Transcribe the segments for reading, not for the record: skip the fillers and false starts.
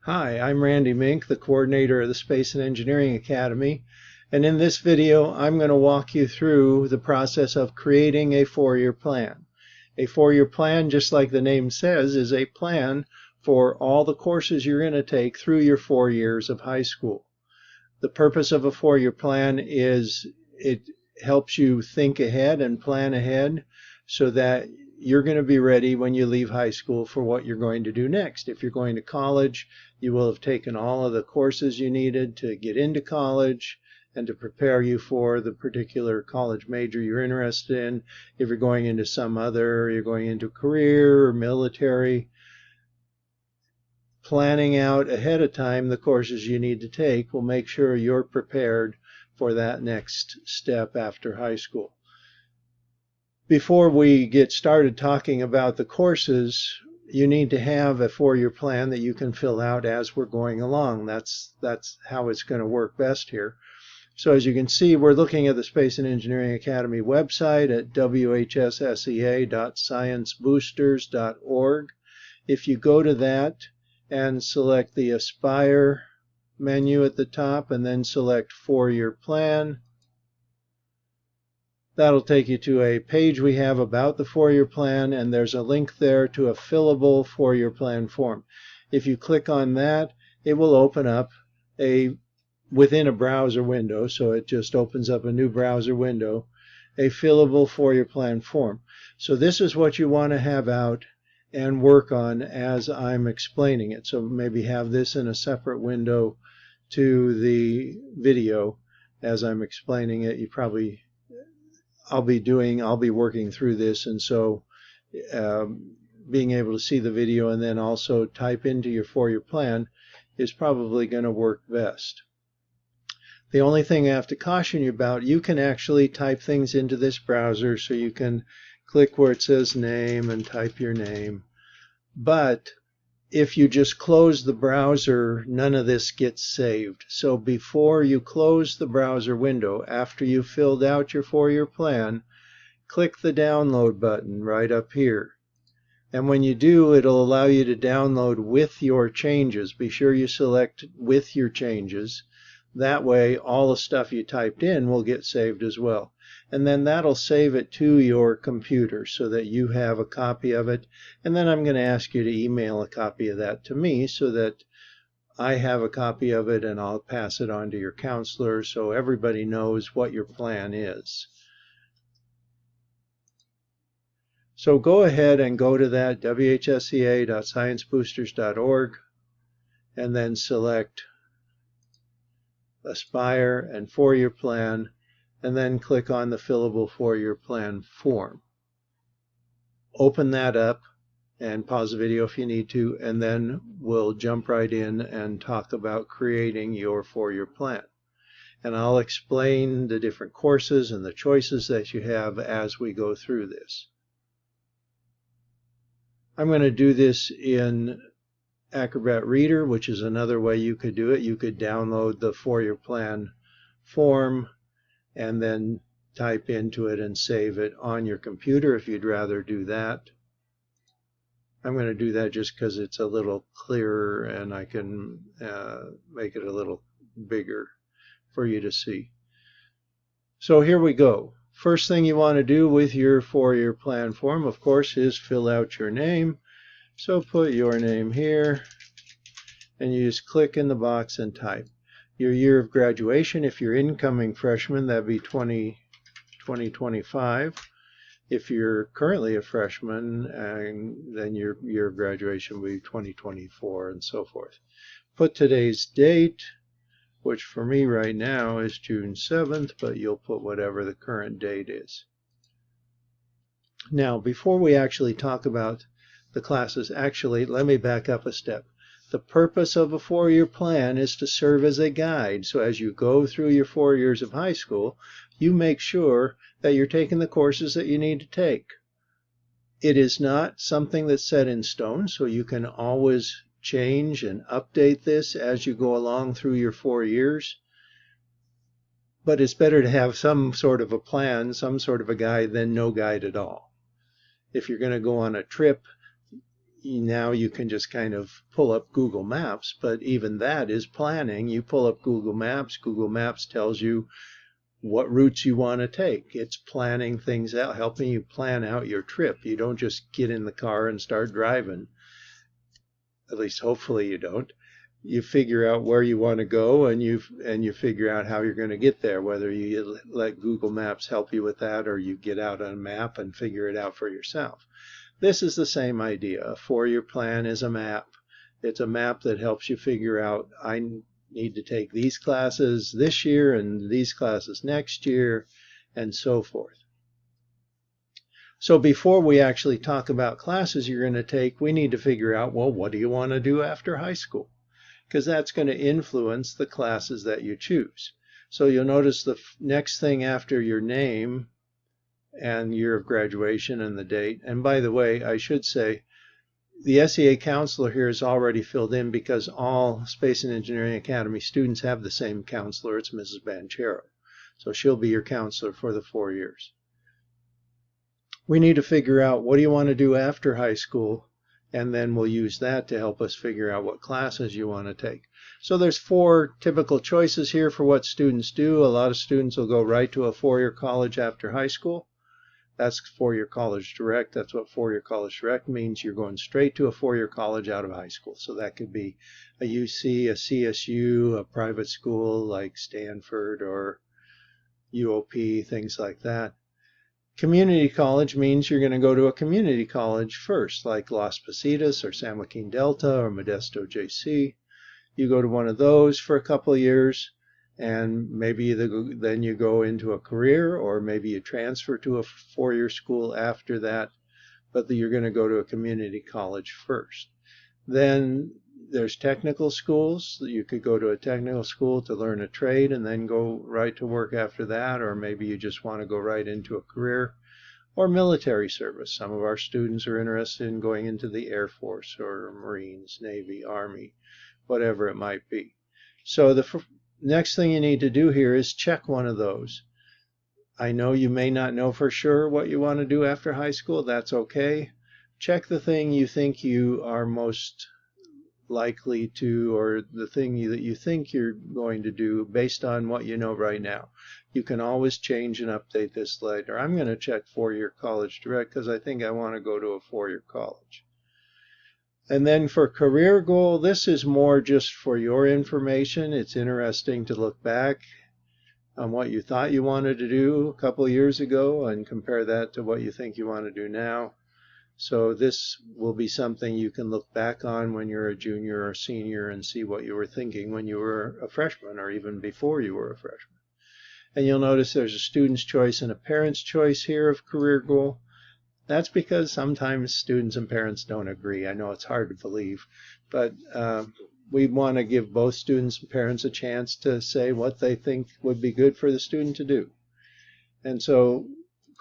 Hi, I'm Randy Mink, the coordinator of the Space and Engineering Academy, and in this video I'm going to walk you through the process of creating a four-year plan. A four-year plan, just like the name says, is a plan for all the courses you're going to take through your 4 years of high school. The purpose of a four-year plan is it helps you think ahead and plan ahead so that you're going to be ready when you leave high school for what you're going to do next. If you're going to college, you will have taken all of the courses you needed to get into college and to prepare you for the particular college major you're interested in. If you're going into some other, you're going into career or military, planning out ahead of time the courses you need to take will make sure you're prepared for that next step after high school. Before we get started talking about the courses, you need to have a four-year plan that you can fill out as we're going along. That's how it's going to work best here. So as you can see, we're looking at the Space and Engineering Academy website at whsea.scienceboosters.org. If you go to that and select the Aspire menu at the top and then select four-year plan, that'll take you to a page we have about the four-year plan, and there's a link there to a fillable four-year plan form. If you click on that, it will open up within a browser window, so it just opens up a new browser window, a fillable four-year plan form. So this is what you want to have out and work on as I'm explaining it. So maybe have this in a separate window to the video as I'm explaining it. I'll be working through this, and so being able to see the video and then also type into your four-year plan is probably going to work best. The only thing I have to caution you about, you can actually type things into this browser, so you can click where it says name and type your name. But if you just close the browser, none of this gets saved. So before you close the browser window, after you've filled out your four-year plan, click the download button right up here. And when you do, it'll allow you to download with your changes. Be sure you select with your changes. That way, all the stuff you typed in will get saved as well. And then that'll save it to your computer so that you have a copy of it. And then I'm going to ask you to email a copy of that to me so that I have a copy of it, and I'll pass it on to your counselor so everybody knows what your plan is. So go ahead and go to that, whsea.scienceboosters.org, and then select Aspire and four-year plan, and then click on the fillable four-year plan form. Open that up and pause the video if you need to, and then we'll jump right in and talk about creating your four-year plan. And I'll explain the different courses and the choices that you have as we go through this. I'm going to do this in Acrobat Reader, which is another way you could do it. You could download the four-year plan form and then type into it and save it on your computer if you'd rather do that. I'm going to do that just because it's a little clearer and I can make it a little bigger for you to see. So here we go. First thing you want to do with your four-year plan form, of course, is fill out your name. So put your name here, and you just click in the box and type. Your year of graduation, if you're incoming freshman, that'd be 2025. If you're currently a freshman, then your year of graduation will be 2024, and so forth. Put today's date, which for me right now is June 7th, but you'll put whatever the current date is. Now, before we actually talk about the classes, let me back up a step. The purpose of a four-year plan is to serve as a guide. So as you go through your 4 years of high school, you make sure that you're taking the courses that you need to take. It is not something that's set in stone, so you can always change and update this as you go along through your 4 years. But it's better to have some sort of a plan, some sort of a guide, than no guide at all. If you're going to go on a trip, now you can just kind of pull up Google Maps, but even that is planning. You pull up Google Maps tells you what routes you want to take. It's planning things out, helping you plan out your trip. You don't just get in the car and start driving. At least hopefully you don't. You figure out where you want to go, and you figure out how you're going to get there, whether you let Google Maps help you with that or you get out on a map and figure it out for yourself. This is the same idea. A 4-year plan is a map. It's a map that helps you figure out, I need to take these classes this year and these classes next year, and so forth. So before we actually talk about classes you're going to take, we need to figure out, well, what do you want to do after high school? Because that's going to influence the classes that you choose. So you'll notice the next thing after your name and year of graduation and the date. And by the way, I should say, the SEA counselor here is already filled in because all Space and Engineering Academy students have the same counselor. It's Mrs. Banchero. So she'll be your counselor for the 4 years. We need to figure out, what do you want to do after high school? And then we'll use that to help us figure out what classes you want to take. So there's 4 typical choices here for what students do. A lot of students will go right to a 4-year college after high school. That's 4-year college direct. That's what 4-year college direct means. You're going straight to a 4-year college out of high school. So that could be a UC, a CSU, a private school like Stanford or UOP, things like that. Community college means you're going to go to a community college first, like Las Positas or San Joaquin Delta or Modesto JC. You go to one of those for a couple of years, and maybe then you go into a career, or maybe you transfer to a 4-year school after that, but you're going to go to a community college first. Then there's technical schools. You could go to a technical school to learn a trade and then go right to work after that, or maybe you just want to go right into a career, or military service. Some of our students are interested in going into the Air Force or Marines, Navy, Army, whatever it might be. So the next thing you need to do here is check one of those. I know you may not know for sure what you want to do after high school. That's okay. Check the thing you think you are most likely to, or the thing that you think you're going to do based on what you know right now. You can always change and update this later. I'm going to check 4-year college direct because I think I want to go to a 4-year college. And then for career goal, this is more just for your information. It's interesting to look back on what you thought you wanted to do a couple of years ago and compare that to what you think you want to do now. So this will be something you can look back on when you're a junior or senior and see what you were thinking when you were a freshman or even before you were a freshman. And you'll notice there's a student's choice and a parent's choice here of career goal. That's because sometimes students and parents don't agree. I know it's hard to believe, but we want to give both students and parents a chance to say what they think would be good for the student to do. And so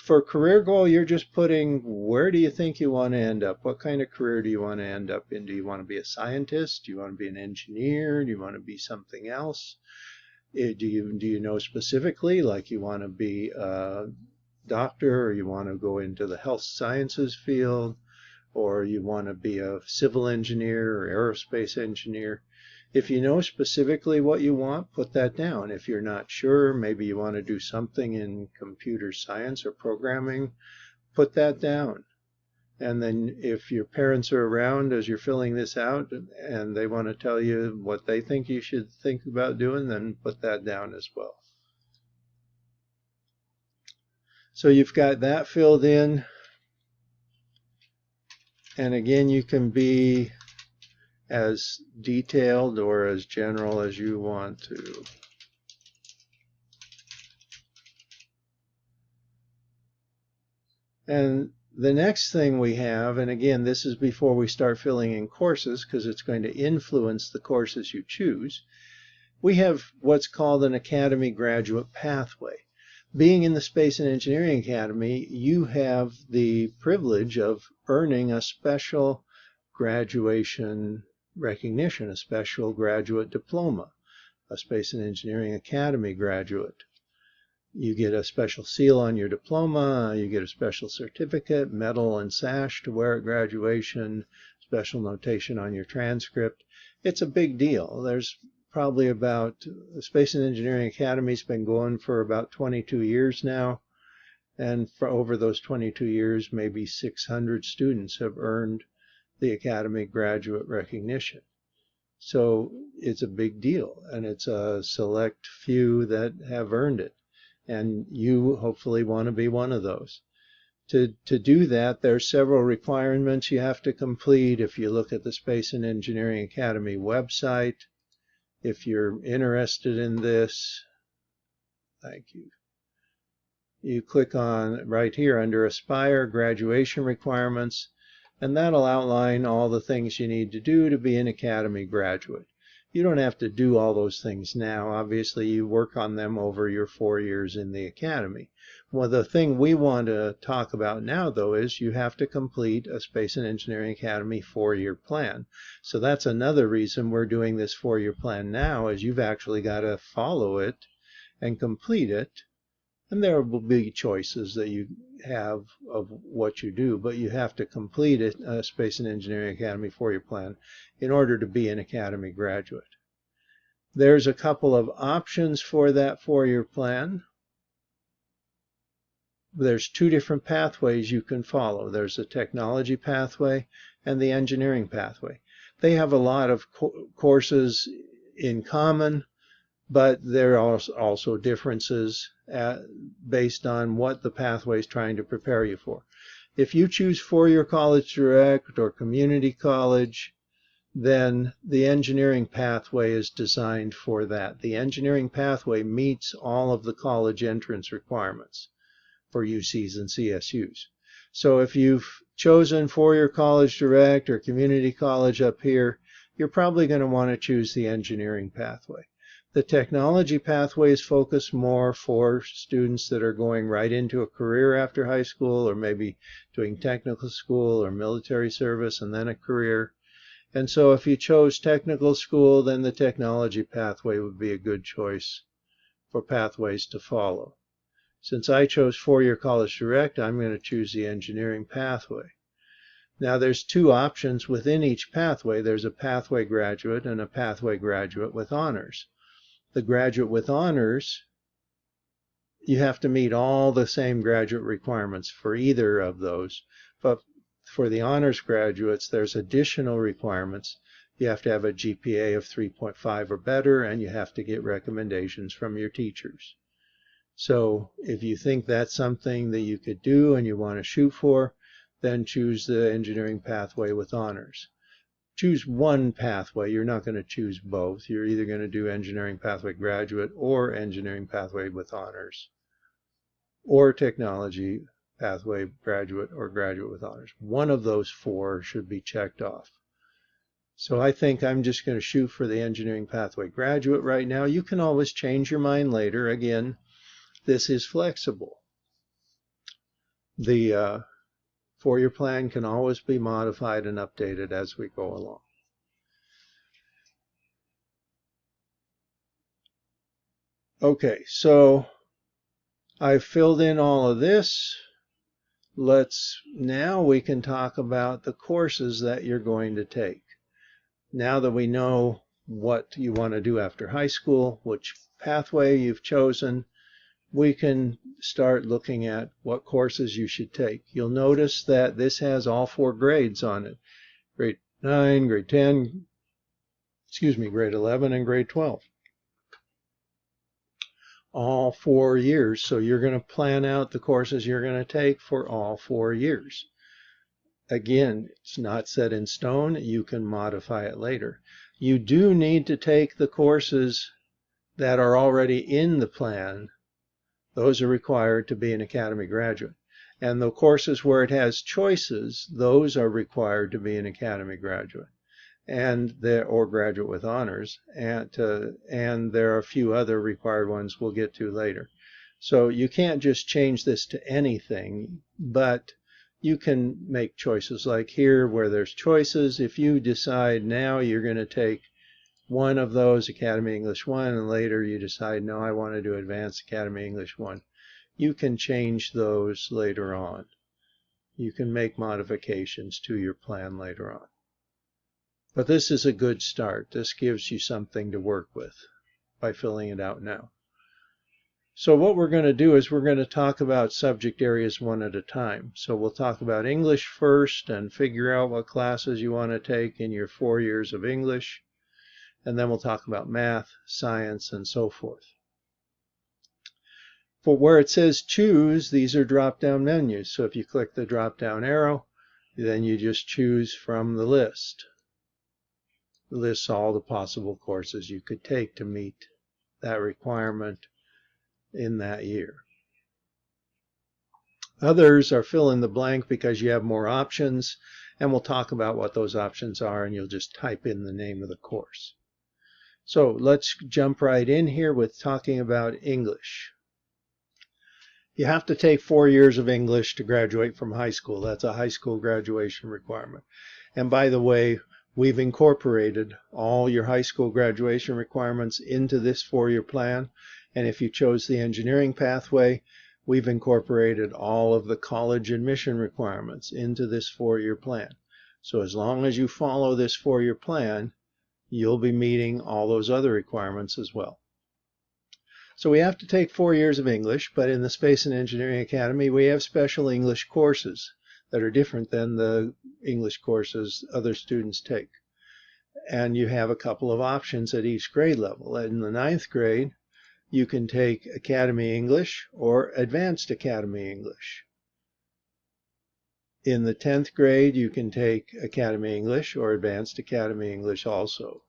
for career goal, you're just putting, where do you think you want to end up? What kind of career do you want to end up in? Do you want to be a scientist? Do you want to be an engineer? Do you want to be something else? Do you know specifically, like you want to be a doctor, or you want to go into the health sciences field, or you want to be a civil engineer or aerospace engineer? If you know specifically what you want, put that down. If you're not sure, maybe you want to do something in computer science or programming, put that down. And then if your parents are around as you're filling this out and they want to tell you what they think you should think about doing, then put that down as well. So you've got that filled in. And again, you can be as detailed or as general as you want to. And the next thing we have, and again, this is before we start filling in courses because it's going to influence the courses you choose, we have what's called an Academy Graduate Pathway. Being in the Space and Engineering Academy, you have the privilege of earning a special graduation recognition, a special graduate diploma, a Space and Engineering Academy graduate. You get a special seal on your diploma, you get a special certificate, medal and sash to wear at graduation, special notation on your transcript. It's a big deal. There's probably about, the Space and Engineering Academy's been going for about 22 years now. And for over those 22 years, maybe 600 students have earned the Academy graduate recognition. So it's a big deal, and it's a select few that have earned it. And you hopefully want to be one of those. To do that, there are several requirements you have to complete. If you look at the Space and Engineering Academy website, if you're interested in this, thank you. You click on right here under Aspire, Graduation Requirements, and that'll outline all the things you need to do to be an Academy graduate. You don't have to do all those things now. Obviously, you work on them over your 4 years in the Academy. Well, the thing we want to talk about now, though, is you have to complete a Space and Engineering Academy 4-year plan. So that's another reason we're doing this 4-year plan now, is you've actually got to follow it and complete it. And there will be choices that you have of what you do, but you have to complete a Space and Engineering Academy 4-year plan in order to be an Academy graduate. There's a couple of options for that 4-year plan. There's 2 different pathways you can follow. There's the technology pathway and the engineering pathway. They have a lot of courses in common, but there are also differences based on what the pathway is trying to prepare you for. If you choose 4-year college direct or community college, then the engineering pathway is designed for that. The engineering pathway meets all of the college entrance requirements for UCs and CSUs. So if you've chosen 4-year college direct or community college up here, you're probably going to want to choose the engineering pathway. The technology pathway is focused more for students that are going right into a career after high school, or maybe doing technical school or military service and then a career. And so if you chose technical school, then the technology pathway would be a good choice for pathways to follow. Since I chose 4-year college direct, I'm going to choose the engineering pathway. Now there's 2 options within each pathway. There's a pathway graduate and a pathway graduate with honors. The graduate with honors, you have to meet all the same graduate requirements for either of those. But for the honors graduates, there's additional requirements. You have to have a GPA of 3.5 or better, and you have to get recommendations from your teachers. So if you think that's something that you could do and you want to shoot for, then choose the engineering pathway with honors. Choose one pathway. You're not going to choose both. You're either going to do engineering pathway graduate or engineering pathway with honors, or technology pathway graduate or graduate with honors. One of those 4 should be checked off. So I think I'm just going to shoot for the engineering pathway graduate right now. You can always change your mind later. Again, this is flexible. The 4-year plan can always be modified and updated as we go along. Okay, so I've filled in all of this. Now we can talk about the courses that you're going to take. Now that we know what you want to do after high school, which pathway you've chosen, we can start looking at what courses you should take. You'll notice that this has all 4 grades on it. Grade 9, grade 10, grade 11, and grade 12. All 4 years. So you're going to plan out the courses you're going to take for all 4 years. Again, it's not set in stone. You can modify it later. You do need to take the courses that are already in the plan. Those are required to be an Academy graduate. And the courses where it has choices, those are required to be an Academy graduate, or graduate with honors. And there are a few other required ones we'll get to later. So you can't just change this to anything, but you can make choices like here where there's choices. If you decide now you're going to take one of those, Academy English 1, and later you decide, no, I want to do Advanced Academy English 1. You can change those later on. You can make modifications to your plan later on. But this is a good start. This gives you something to work with by filling it out now. So what we're going to do is we're going to talk about subject areas one at a time. So we'll talk about English first and figure out what classes you want to take in your 4 years of English. And then we'll talk about math, science, and so forth. For where it says choose, these are drop-down menus. So if you click the drop-down arrow, then you just choose from the list. It lists all the possible courses you could take to meet that requirement in that year. Others are fill in the blank because you have more options, and we'll talk about what those options are, and you'll just type in the name of the course. So let's jump right in here with talking about English. You have to take 4 years of English to graduate from high school. That's a high school graduation requirement. And by the way, we've incorporated all your high school graduation requirements into this 4-year plan. And if you chose the engineering pathway, we've incorporated all of the college admission requirements into this 4-year plan. So as long as you follow this 4-year plan, you'll be meeting all those other requirements as well. So we have to take 4 years of English, but in the Space and Engineering Academy, we have special English courses that are different than the English courses other students take. And you have a couple of options at each grade level. In the 9th grade, you can take Academy English or Advanced Academy English. In the 10th grade, you can take Academy English or Advanced Academy English also.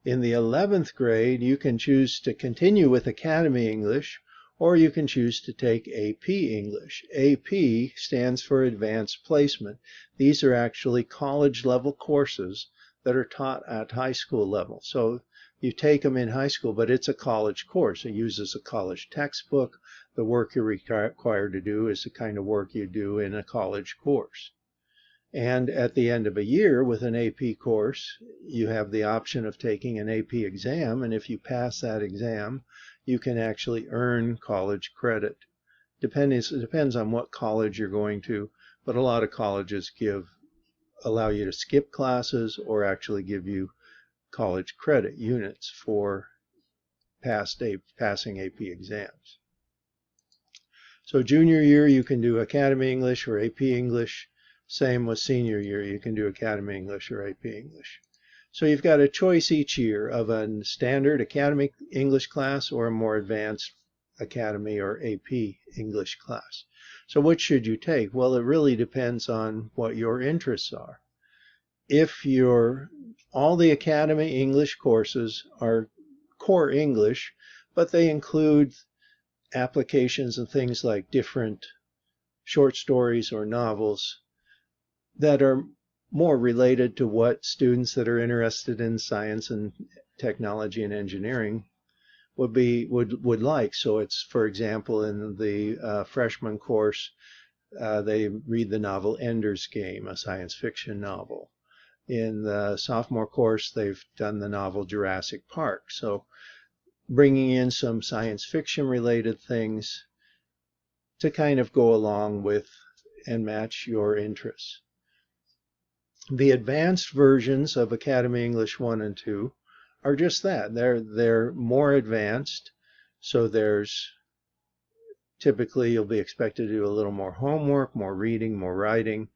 In the 11th grade, you can choose to continue with Academy English, or you can choose to take AP English. AP stands for Advanced Placement. These are actually college-level courses that are taught at high school level. So you take them in high school, but it's a college course. It uses a college textbook. The work you're required to do is the kind of work you do in a college course. And at the end of a year with an AP course, you have the option of taking an AP exam, and if you pass that exam, you can actually earn college credit. It depends on what college you're going to, but a lot of colleges allow you to skip classes or actually give you college credit units for passing AP exams. So junior year, you can do Academy English or AP English. Same with senior year, you can do Academy English or AP English. So you've got a choice each year of a standard Academy English class or a more advanced Academy or AP English class. So which should you take? Well, it really depends on what your interests are. If all the Academy English courses are core English, but they include applications and things like different short stories or novels that are more related to what students that are interested in science and technology and engineering would like. So it's, for example, in the freshman course, they read the novel Ender's Game, a science fiction novel. In the sophomore course, they've done the novel Jurassic Park. So bringing in some science fiction related things to kind of go along with and match your interests. The advanced versions of Academy English 1 and 2 are just that. They're more advanced, so typically you'll be expected to do a little more homework, more reading, more writing.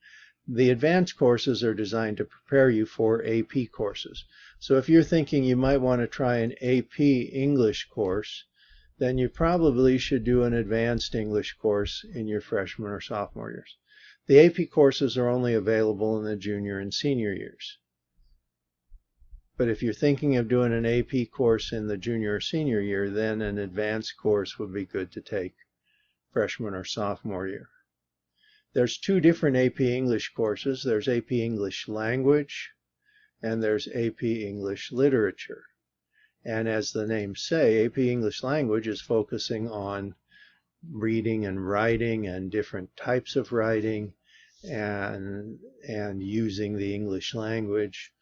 The advanced courses are designed to prepare you for AP courses. So if you're thinking you might want to try an AP English course, then you probably should do an advanced English course in your freshman or sophomore years. The AP courses are only available in the junior and senior years. But if you're thinking of doing an AP course in the junior or senior year, then an advanced course would be good to take freshman or sophomore year. There's 2 different AP English courses. There's AP English Language and there's AP English Literature. And as the names say, AP English Language is focusing on reading and writing and different types of writing and using the English language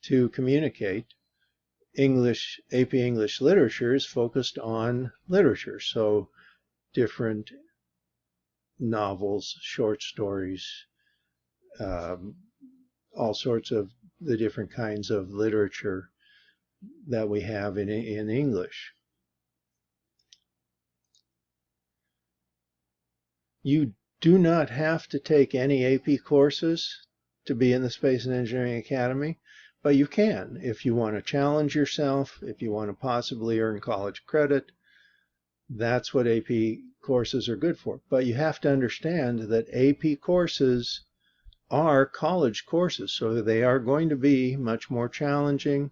to communicate. AP English Literature is focused on literature, so different novels, short stories, all sorts of the different kinds of literature that we have in English. You do not have to take any AP courses to be in the Space and Engineering Academy, but you can if you want to challenge yourself, if you want to possibly earn college credit. That's what AP courses are good for. But you have to understand that AP courses are college courses, so they are going to be much more challenging.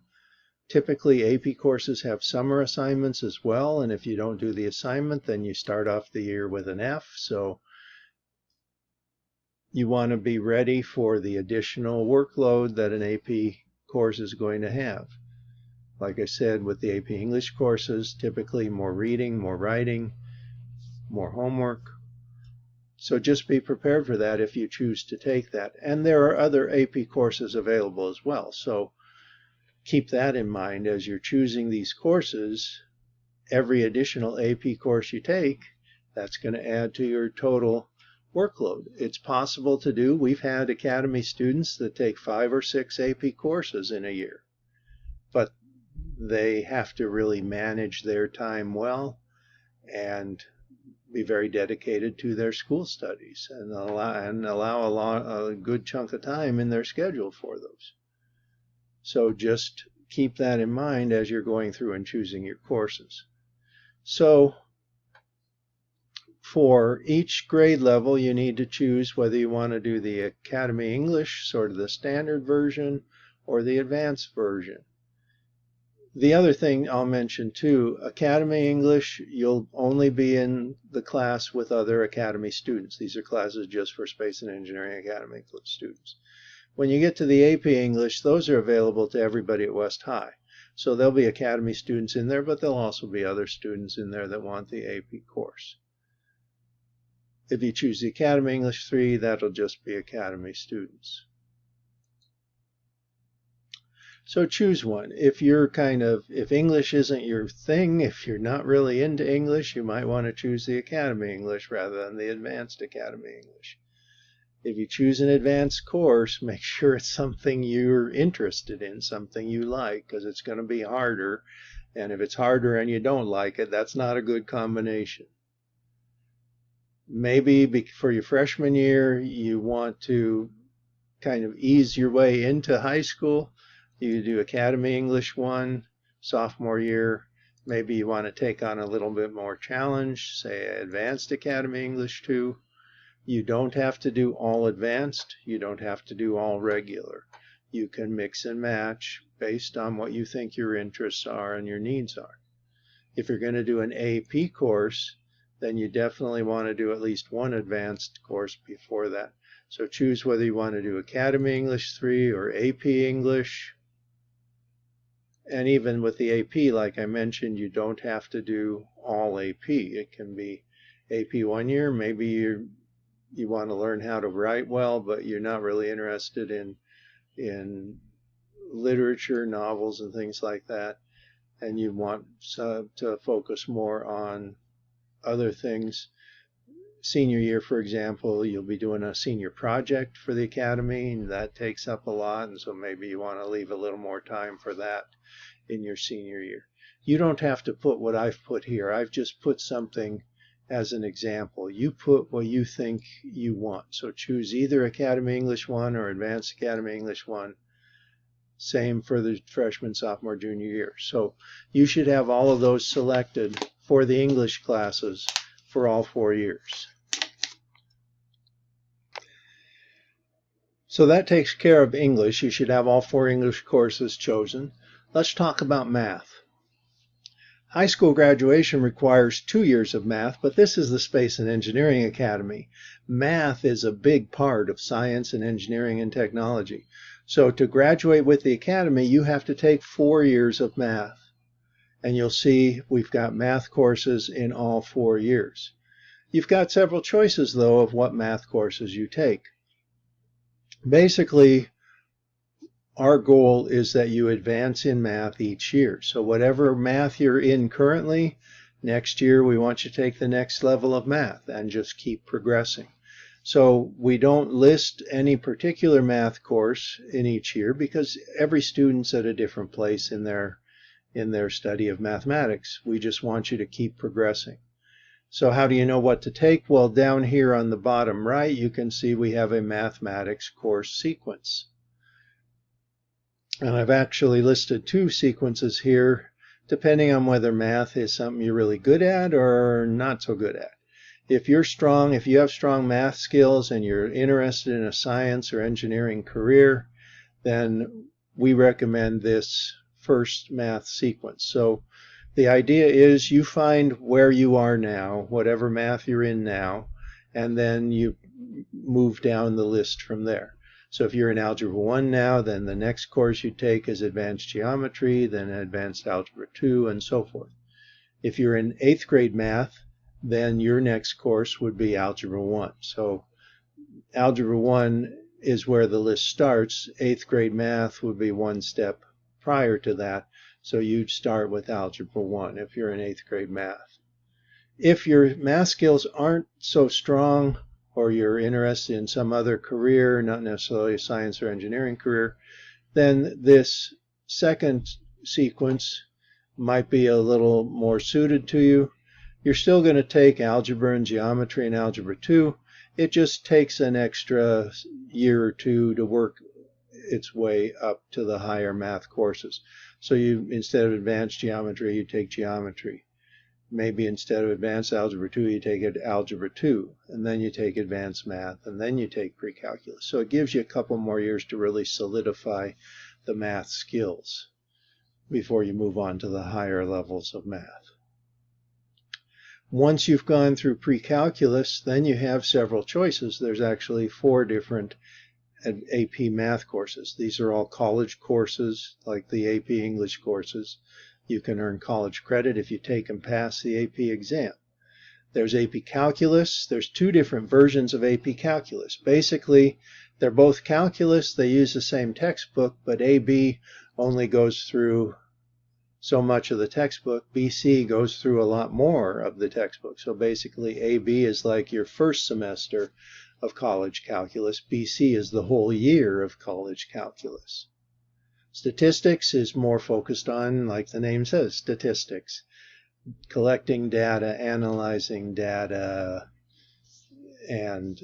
Typically, AP courses have summer assignments as well, and if you don't do the assignment, then you start off the year with an F. So you want to be ready for the additional workload that an AP course is going to have. Like I said, with the AP English courses, typically more reading, more writing, more homework. So just be prepared for that if you choose to take that. And there are other AP courses available as well. So keep that in mind as you're choosing these courses. Every additional AP course you take, that's going to add to your total workload. It's possible to do. We've had Academy students that take 5 or 6 AP courses in a year. But they have to really manage their time well and be very dedicated to their school studies and allow a good chunk of time in their schedule for those. So just keep that in mind as you're going through and choosing your courses. So for each grade level, you need to choose whether you want to do the Academy English, sort of the standard version, or the advanced version. The other thing I'll mention too, Academy English, you'll only be in the class with other Academy students. These are classes just for Space and Engineering Academy students. When you get to the AP English, those are available to everybody at West High. So there'll be Academy students in there, but there'll also be other students in there that want the AP course. If you choose the Academy English 3, that'll just be Academy students. So choose one. If English isn't your thing, if you're not really into English, you might want to choose the Academy English rather than the Advanced Academy English. If you choose an advanced course, make sure it's something you're interested in, something you like, because it's going to be harder. And if it's harder and you don't like it, that's not a good combination. Maybe for your freshman year, you want to kind of ease your way into high school. You do Academy English 1, sophomore year. Maybe you want to take on a little bit more challenge, say Advanced Academy English 2. You don't have to do all advanced. You don't have to do all regular. You can mix and match based on what you think your interests are and your needs are. If you're going to do an AP course, then you definitely want to do at least one advanced course before that. So choose whether you want to do Academy English 3 or AP English. And even with the AP, like I mentioned, you don't have to do all AP. It can be AP 1 year. Maybe you want to learn how to write well, but you're not really interested in literature, novels, and things like that. And you want to focus more on other things. Senior year, for example, you'll be doing a senior project for the Academy, and that takes up a lot, and so maybe you want to leave a little more time for that in your senior year. You don't have to put what I've put here. I've just put something as an example. You put what you think you want. So choose either Academy English 1 or Advanced Academy English 1. Same for the freshman, sophomore, junior year. So you should have all of those selected for the English classes for all 4 years. So that takes care of English. You should have all 4 English courses chosen. Let's talk about math. High school graduation requires 2 years of math, but this is the Space and Engineering Academy. Math is a big part of science and engineering and technology. So to graduate with the Academy, you have to take 4 years of math. And you'll see we've got math courses in all 4 years. You've got several choices, though, of what math courses you take. Basically, our goal is that you advance in math each year. So whatever math you're in currently, next year we want you to take the next level of math and just keep progressing. So we don't list any particular math course in each year because every student's at a different place in their study of mathematics. We just want you to keep progressing. So how do you know what to take? Well, down here on the bottom right, you can see we have a mathematics course sequence. And I've actually listed 2 sequences here, depending on whether math is something you're really good at or not so good at. If you have strong math skills and you're interested in a science or engineering career, then we recommend this first math sequence. So the idea is you find where you are now, whatever math you're in now, and then you move down the list from there. So if you're in Algebra 1 now, then the next course you take is Advanced Geometry, then Advanced Algebra 2, and so forth. If you're in 8th grade math, then your next course would be Algebra 1. So Algebra 1 is where the list starts. 8th grade math would be one step prior to that. So you'd start with Algebra 1 if you're in 8th grade math. If your math skills aren't so strong, or you're interested in some other career, not necessarily a science or engineering career, then this second sequence might be a little more suited to you. You're still going to take algebra and geometry in Algebra 2. It just takes an extra year or 2 to work its way up to the higher math courses. So instead of advanced geometry, you take geometry. Maybe instead of advanced algebra 2, you take algebra 2, and then you take advanced math, and then you take pre-calculus. So it gives you a couple more years to really solidify the math skills before you move on to the higher levels of math. Once you've gone through pre-calculus, then you have several choices. There's actually 4 different AP math courses. These are all college courses, like the AP English courses. You can earn college credit if you take and pass the AP exam. There's AP Calculus. There's 2 different versions of AP Calculus. Basically, they're both calculus. They use the same textbook, but AB only goes through so much of the textbook. BC goes through a lot more of the textbook. So basically, AB is like your first semester of college calculus. BC is the whole year of college calculus. Statistics is more focused on, like the name says, statistics. Collecting data, analyzing data, and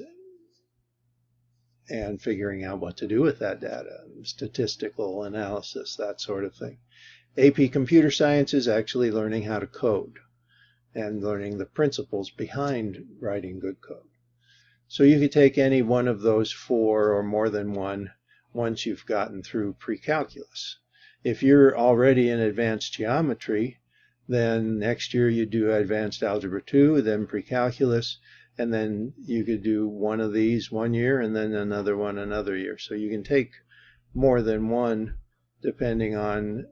figuring out what to do with that data. Statistical analysis, that sort of thing. AP Computer Science is actually learning how to code and learning the principles behind writing good code. So you could take any one of those 4 or more than one once you've gotten through pre-calculus. If you're already in advanced geometry, then next year you do advanced algebra 2, then pre-calculus, and then you could do one of these one year and then another one another year. So you can take more than one depending on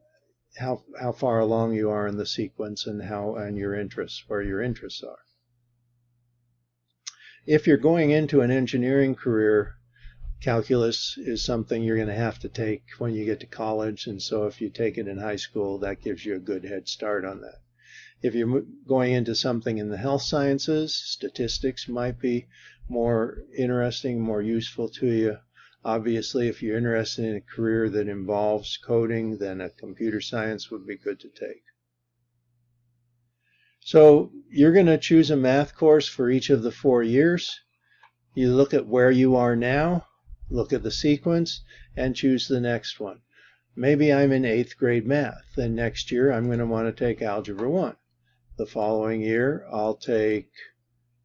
how far along you are in the sequence and your interests, where your interests are. If you're going into an engineering career, calculus is something you're going to have to take when you get to college, and so if you take it in high school, that gives you a good head start on that. If you're going into something in the health sciences, statistics might be more interesting, more useful to you. Obviously, if you're interested in a career that involves coding, then a computer science would be good to take. So you're going to choose a math course for each of the 4 years. You look at where you are now, look at the sequence, and choose the next one. Maybe I'm in 8th grade math. Then next year I'm going to want to take Algebra 1. The following year I'll take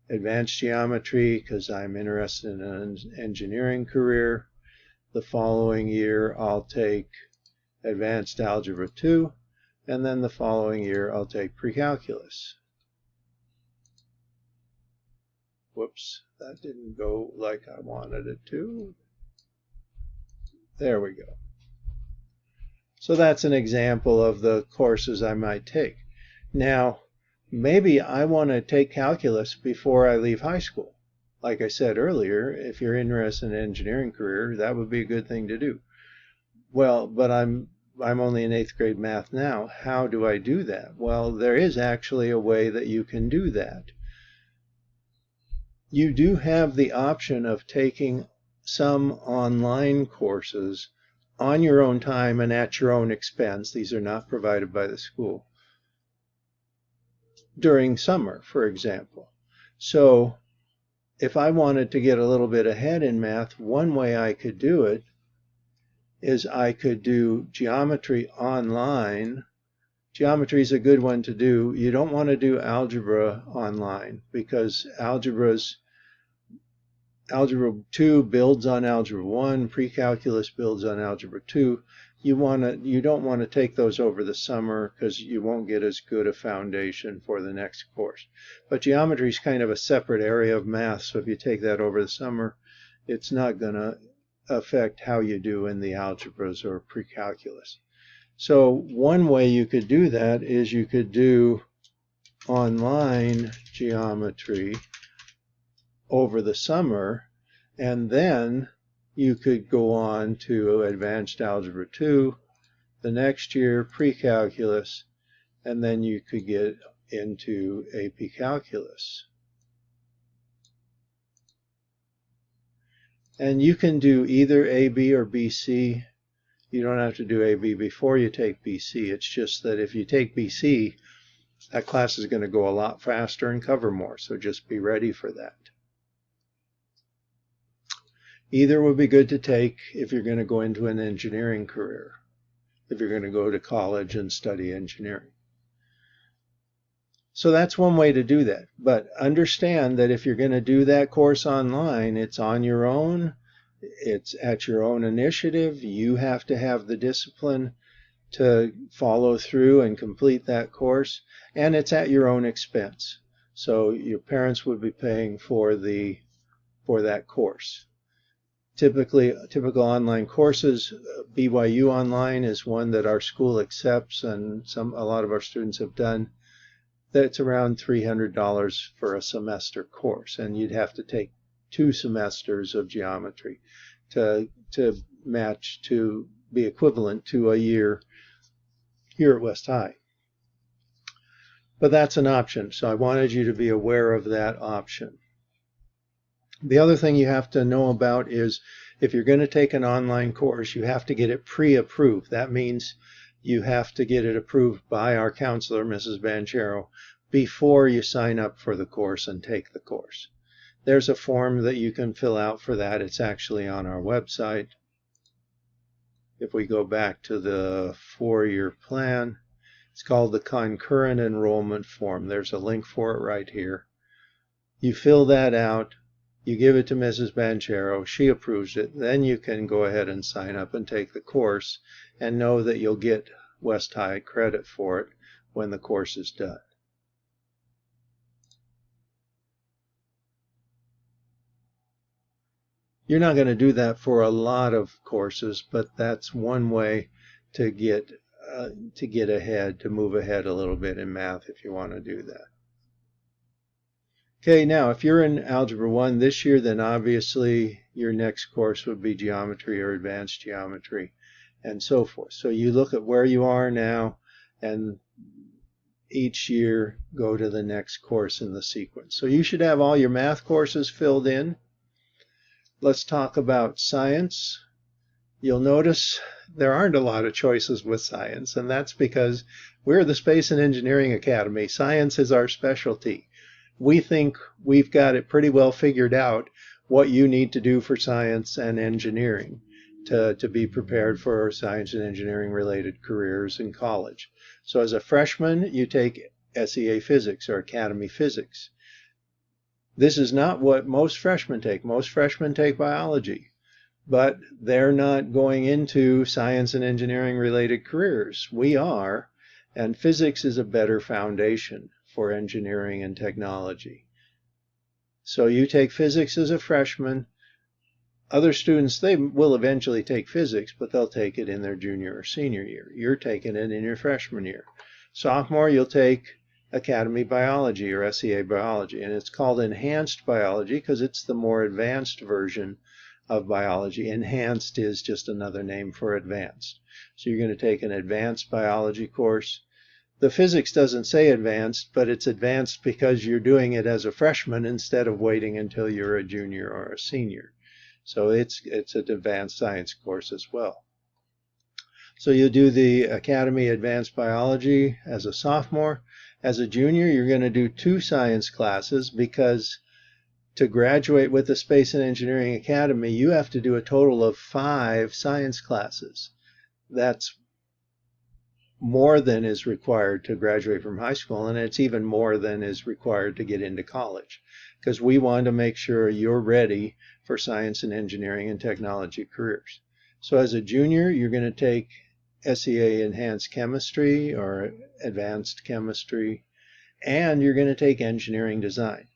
Advanced Geometry because I'm interested in an engineering career. The following year I'll take Advanced Algebra 2. And then the following year I'll take Pre-Calculus. Whoops, that didn't go like I wanted it to. There we go. So that's an example of the courses I might take. Now, maybe I want to take calculus before I leave high school. Like I said earlier, if you're interested in an engineering career, that would be a good thing to do. Well, but I'm only in 8th grade math now. How do I do that? Well, there is actually a way that you can do that. You do have the option of taking some online courses on your own time and at your own expense. These are not provided by the school. During summer, for example. So if I wanted to get a little bit ahead in math, one way I could do it is I could do geometry online. Geometry is a good one to do. You don't want to do algebra online because Algebra 2 builds on Algebra 1, pre-calculus builds on Algebra 2. You don't want to take those over the summer because you won't get as good a foundation for the next course. But geometry is kind of a separate area of math, so if you take that over the summer, it's not going to affect how you do in the algebras or pre-calculus. So one way you could do that is you could do online geometry over the summer, and then you could go on to Advanced Algebra 2 the next year, pre-calculus, and then you could get into AP Calculus. And you can do either AB or BC. You don't have to do AB before you take BC. It's just that if you take BC, that class is going to go a lot faster and cover more, so just be ready for that. Either would be good to take if you're going to go into an engineering career, if you're going to go to college and study engineering. So that's one way to do that. But understand that if you're going to do that course online, it's on your own. It's at your own initiative. You have to have the discipline to follow through and complete that course. And it's at your own expense. So your parents would be paying for that course. Typical online courses, BYU Online is one that our school accepts, and a lot of our students have done. That's around $300 for a semester course, and you'd have to take 2 semesters of geometry to be equivalent to a year here at West High. But that's an option, so I wanted you to be aware of that option. The other thing you have to know about is if you're going to take an online course, you have to get it pre-approved. That means you have to get it approved by our counselor, Mrs. Banchero, before you sign up for the course and take the course. There's a form that you can fill out for that. It's actually on our website. If we go back to the 4-year plan, it's called the Concurrent Enrollment Form. There's a link for it right here. You fill that out. You give it to Mrs. Banchero, she approves it, then you can go ahead and sign up and take the course and know that you'll get West High credit for it when the course is done. You're not going to do that for a lot of courses, but that's one way to get ahead, to move ahead a little bit in math if you want to do that. Okay, now if you're in Algebra 1 this year, then obviously your next course would be geometry or advanced geometry and so forth. So you look at where you are now and each year go to the next course in the sequence. So you should have all your math courses filled in. Let's talk about science. You'll notice there aren't a lot of choices with science, and that's because we're the Space and Engineering Academy. Science is our specialty. We think we've got it pretty well figured out what you need to do for science and engineering to be prepared for science and engineering related careers in college. So as a freshman, you take SEA Physics or Academy Physics. This is not what most freshmen take. Most freshmen take biology, but they're not going into science and engineering related careers. We are, and physics is a better foundation for engineering and technology. So you take physics as a freshman. Other students, they will eventually take physics, but they'll take it in their junior or senior year. You're taking it in your freshman year. Sophomore, you'll take Academy Biology or SEA Biology, and it's called Enhanced Biology because it's the more advanced version of biology. Enhanced is just another name for advanced. So you're going to take an advanced biology course. The physics doesn't say advanced, but it's advanced because you're doing it as a freshman instead of waiting until you're a junior or a senior. So it's an advanced science course as well. So you do the Academy Advanced Biology as a sophomore. As a junior, you're going to do 2 science classes because to graduate with the Space and Engineering Academy, you have to do a total of 5 science classes. That's more than is required to graduate from high school, and it's even more than is required to get into college, because we want to make sure you're ready for science and engineering and technology careers. So as a junior, you're going to take SEA Enhanced Chemistry or Advanced Chemistry, and you're going to take Engineering Design.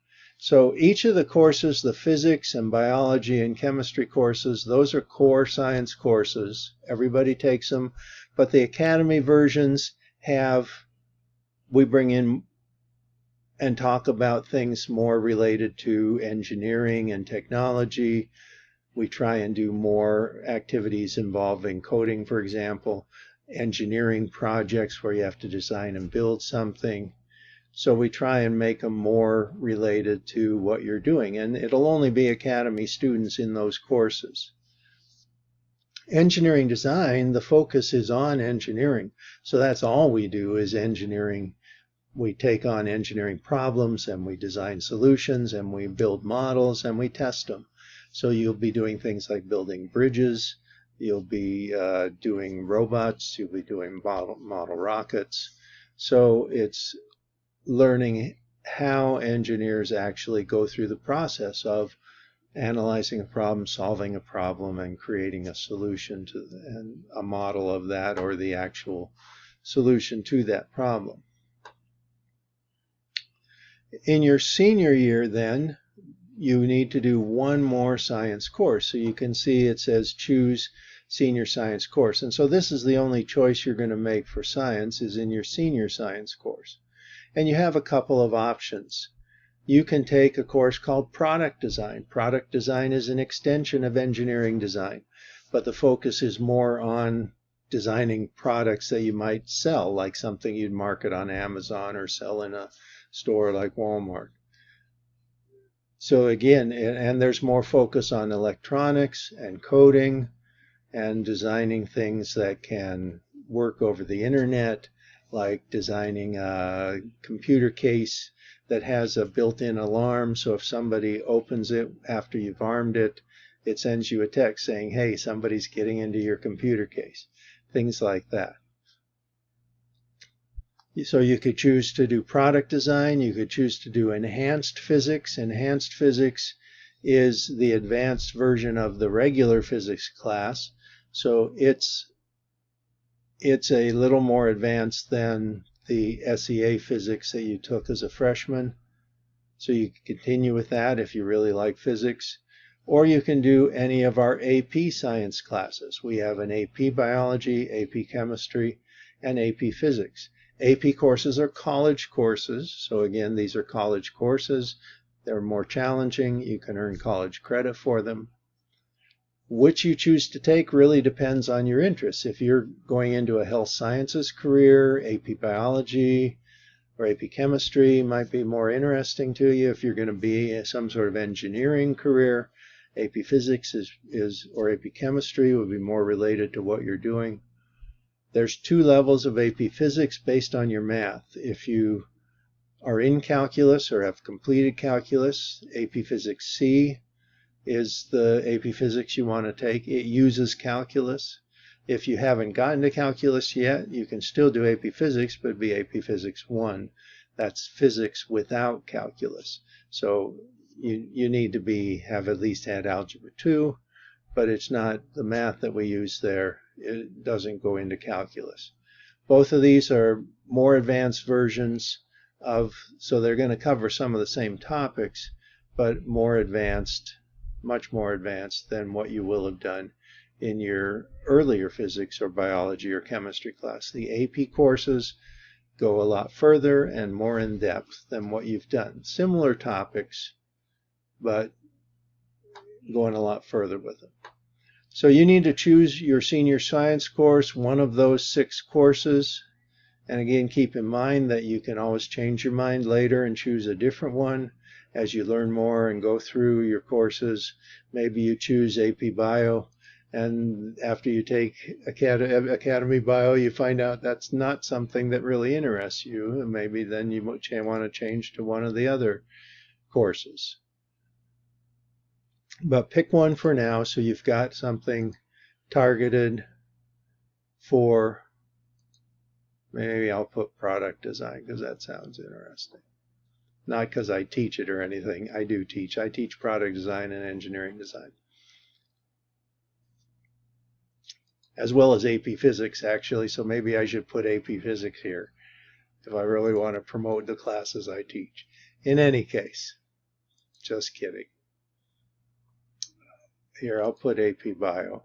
So each of the courses, the physics and biology and chemistry courses, those are core science courses. Everybody takes them, but the academy versions we bring in and talk about things more related to engineering and technology. We try and do more activities involving coding, for example, engineering projects where you have to design and build something. So we try and make them more related to what you're doing, and it'll only be academy students in those courses. Engineering design, the focus is on engineering. So that's all we do is engineering. We take on engineering problems and we design solutions and we build models and we test them. So you'll be doing things like building bridges, you'll be doing robots, you'll be doing model rockets. So it's learning how engineers actually go through the process of analyzing a problem, solving a problem, and creating a solution to and a model of that or the actual solution to that problem. In your senior year, then, you need to do 1 more science course. So you can see it says choose senior science course. And so this is the only choice you're going to make for science is in your senior science course. And you have a couple of options. You can take a course called Product Design. Product Design is an extension of engineering design, but the focus is more on designing products that you might sell, like something you'd market on Amazon or sell in a store like Walmart. So again, and there's more focus on electronics and coding and designing things that can work over the internet, like designing a computer case that has a built-in alarm. So if somebody opens it after you've armed it, it sends you a text saying, hey, somebody's getting into your computer case. Things like that. So you could choose to do product design. You could choose to do enhanced physics. Enhanced physics is the advanced version of the regular physics class. So it's a little more advanced than the SEA physics that you took as a freshman. So you can continue with that if you really like physics. Or you can do any of our AP science classes. We have an AP biology, AP chemistry, and AP physics. AP courses are college courses. So again, these are college courses. They're more challenging. You can earn college credit for them. Which you choose to take really depends on your interests. If you're going into a health sciences career, AP biology or AP chemistry might be more interesting to you. If you're going to be in some sort of engineering career, AP physics or AP chemistry would be more related to what you're doing. There's 2 levels of AP physics based on your math. If you are in calculus or have completed calculus, AP Physics C is the AP Physics you want to take. It uses calculus. If you haven't gotten to calculus yet, you can still do AP Physics, but it'd be AP Physics 1. That's physics without calculus. So you need to have at least had Algebra 2, but it's not the math that we use there. It doesn't go into calculus. Both of these are more advanced versions so they're going to cover some of the same topics, but more advanced, much more advanced than what you will have done in your earlier physics or biology or chemistry class. The AP courses go a lot further and more in depth than what you've done. Similar topics, but going a lot further with them. So you need to choose your senior science course, one of those 6 courses, And again, keep in mind that you can always change your mind later and choose a different one as you learn more and go through your courses. Maybe you choose AP Bio, and after you take Academy Bio, you find out that's not something that really interests you, and maybe then you want to change to one of the other courses. But pick one for now so you've got something targeted for. Maybe I'll put product design because that sounds interesting. Not because I teach it or anything. I do teach. I teach product design and engineering design. As well as AP Physics, actually. So maybe I should put AP Physics here if I really want to promote the classes I teach. In any case, just kidding. Here, I'll put AP Bio.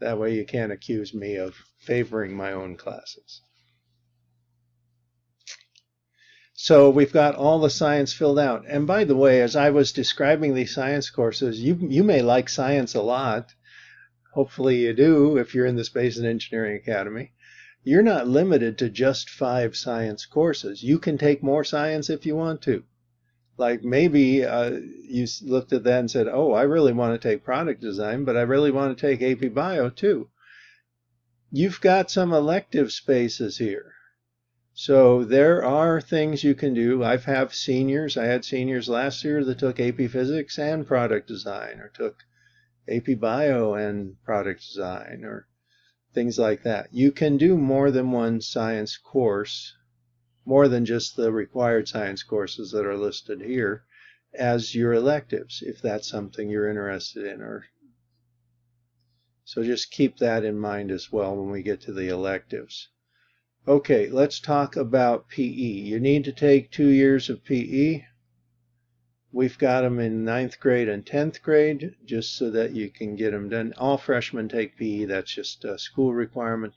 That way you can't accuse me of favoring my own classes. So we've got all the science filled out. And by the way, as I was describing these science courses, you may like science a lot. Hopefully you do if you're in the Space and Engineering Academy. You're not limited to just 5 science courses. You can take more science if you want to. Like maybe you looked at that and said, oh, I really want to take product design, but I really want to take AP Bio too. You've got some elective spaces here. So there are things you can do. I had seniors last year that took AP Physics and product design, or took AP Bio and product design, or things like that. You can do more than one science course, more than just the required science courses that are listed here, as your electives, if that's something you're interested in. So just keep that in mind as well when we get to the electives. Okay, let's talk about PE. You need to take 2 years of PE. We've got them in 9th grade and 10th grade, just so that you can get them done. All freshmen take PE. That's just a school requirement.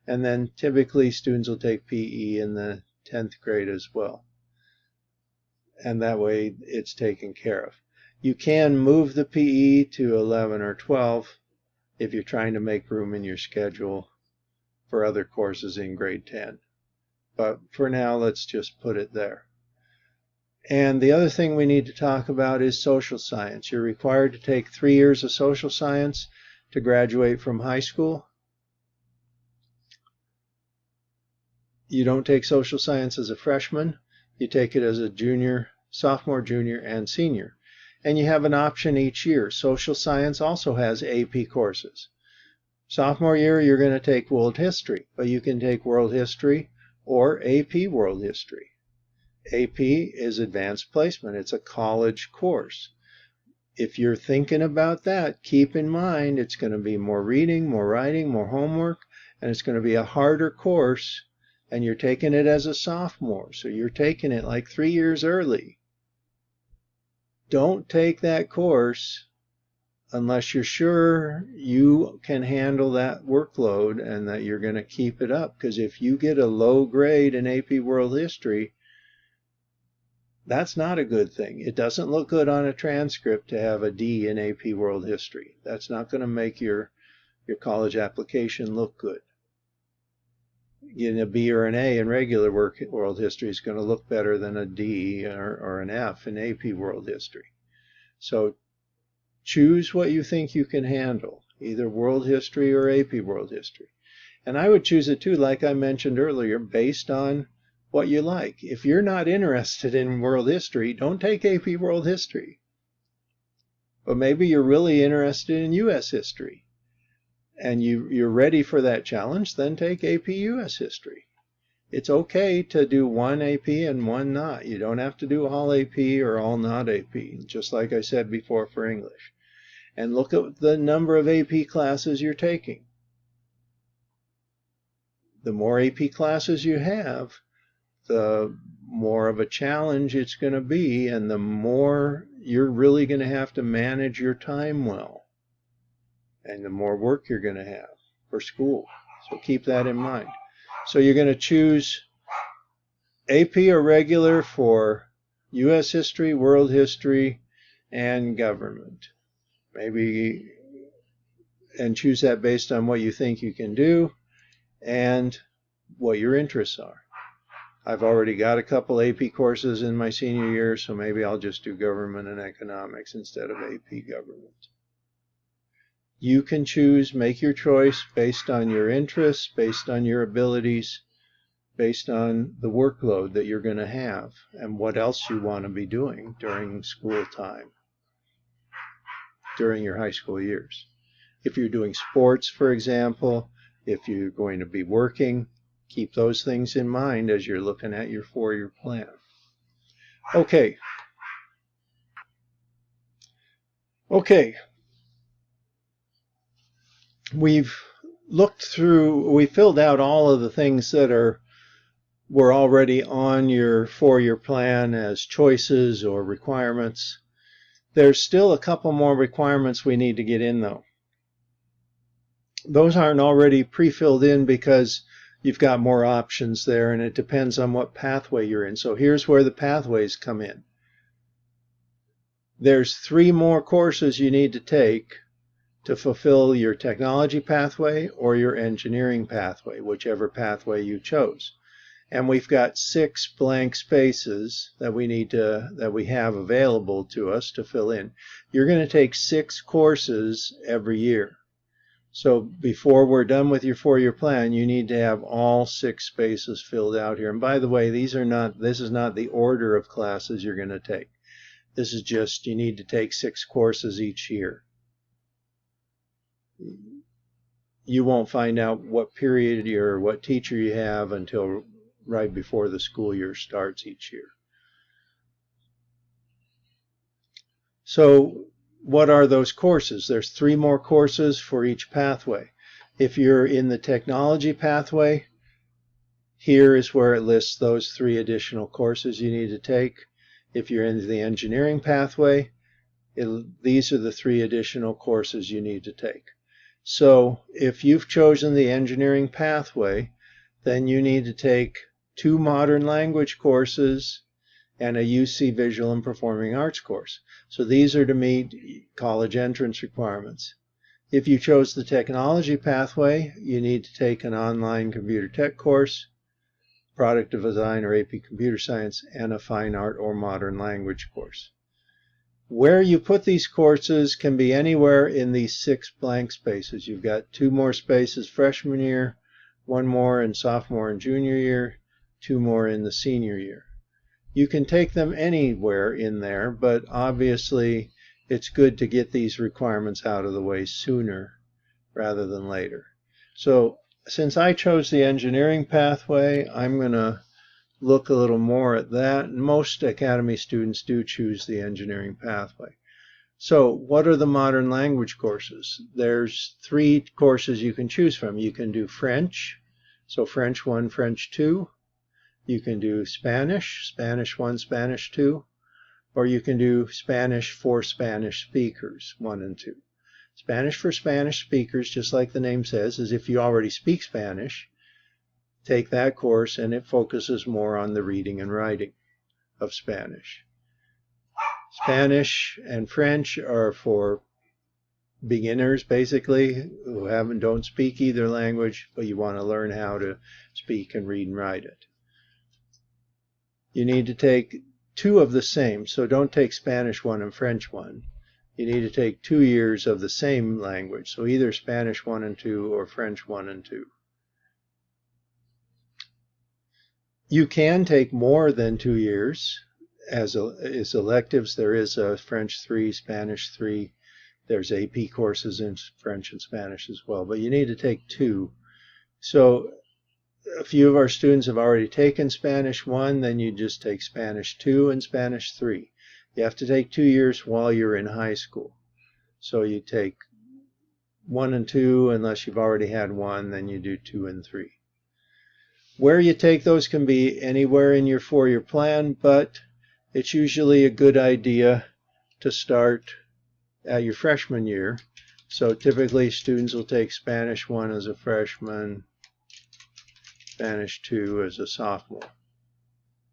And then typically students will take PE in the 10th grade as well. And that way it's taken care of. You can move the PE to 11 or 12 if you're trying to make room in your schedule for other courses in grade 10. But for now, let's just put it there. And the other thing we need to talk about is social science. You're required to take 3 years of social science to graduate from high school. You don't take social science as a freshman. You take it as a junior, sophomore, junior, and senior. And you have an option each year. Social science also has AP courses. Sophomore year, you're going to take world history, but you can take world history or AP world history. AP is advanced placement. It's a college course. If you're thinking about that, keep in mind it's going to be more reading, more writing, more homework, and it's going to be a harder course, and you're taking it as a sophomore, so you're taking it like 3 years early. Don't take that course unless you're sure you can handle that workload and that you're going to keep it up, because if you get a low grade in AP World History, that's not a good thing. It doesn't look good on a transcript to have a D in AP World History. That's not going to make your college application look good. Getting a B or an A in regular world history is going to look better than a D or an F in AP World History. So choose what you think you can handle, either world history or AP World History. And I would choose it too, like I mentioned earlier, based on what you like. If you're not interested in world history, don't take AP World History. But maybe you're really interested in U.S. history, and you're ready for that challenge, then take AP U.S. History. It's okay to do one AP and one not. You don't have to do all AP or all not AP, just like I said before for English. And look at the number of AP classes you're taking. The more AP classes you have, the more of a challenge it's going to be, and the more you're really going to have to manage your time well, and the more work you're going to have for school. So keep that in mind. So you're going to choose AP or regular for U.S. history, world history, and government. Maybe, and choose that based on what you think you can do. and what your interests are. I've already got a couple AP courses in my senior year, so maybe I'll just do government and economics instead of AP government. You can choose, make your choice based on your interests, based on your abilities, based on the workload that you're going to have and what else you want to be doing during school time, during your high school years. If you're doing sports, for example, if you're going to be working, keep those things in mind as you're looking at your four-year plan. Okay. We've we filled out all of the things that were already on your four-year plan as choices or requirements. There's still a couple more requirements we need to get in, though. Those aren't already pre-filled in because you've got more options there, and it depends on what pathway you're in. So here's where the pathways come in. There's 3 more courses you need to take to fulfill your technology pathway or your engineering pathway, whichever pathway you chose. And we've got 6 blank spaces that we have available to us to fill in. You're going to take 6 courses every year. So before we're done with your four-year plan, you need to have all 6 spaces filled out here. And by the way, this is not the order of classes you're going to take. This is just you need to take 6 courses each year. You won't find out what period or what teacher you have until right before the school year starts each year. So what are those courses? There's 3 more courses for each pathway. If you're in the technology pathway, here is where it lists those 3 additional courses you need to take. If you're in the engineering pathway, these are the 3 additional courses you need to take. So if you've chosen the engineering pathway, then you need to take 2 modern language courses and a UC Visual and Performing Arts course. So these are to meet college entrance requirements. If you chose the technology pathway, you need to take an online computer tech course, product design or AP computer science, and a fine art or modern language course. Where you put these courses can be anywhere in these 6 blank spaces. You've got 2 more spaces freshman year, 1 more in sophomore and junior year, 2 more in the senior year. You can take them anywhere in there, but obviously it's good to get these requirements out of the way sooner rather than later. So since I chose the engineering pathway, I'm going to look a little more at that. Most Academy students do choose the engineering pathway. So what are the modern language courses? There's 3 courses you can choose from. You can do French, so French 1, French 2. You can do Spanish, Spanish 1, Spanish 2. Or you can do Spanish for Spanish speakers 1 and 2. Spanish for Spanish speakers, just like the name says, is if you already speak Spanish, take that course, and it focuses more on the reading and writing of Spanish. Spanish and French are for beginners, basically, who don't speak either language, but you want to learn how to speak and read and write it. You need to take 2 of the same, so don't take Spanish 1 and French 1. You need to take 2 years of the same language, so either Spanish 1 and 2 or French 1 and 2. You can take more than 2 years as electives. There is a French 3, Spanish 3. There's AP courses in French and Spanish as well, but you need to take 2. So a few of our students have already taken Spanish 1, then you just take Spanish 2 and Spanish 3. You have to take 2 years while you're in high school. So you take 1 and 2, unless you've already had 1, then you do 2 and 3. Where you take those can be anywhere in your four-year plan, but it's usually a good idea to start at your freshman year. So typically students will take Spanish 1 as a freshman, Spanish 2 as a sophomore.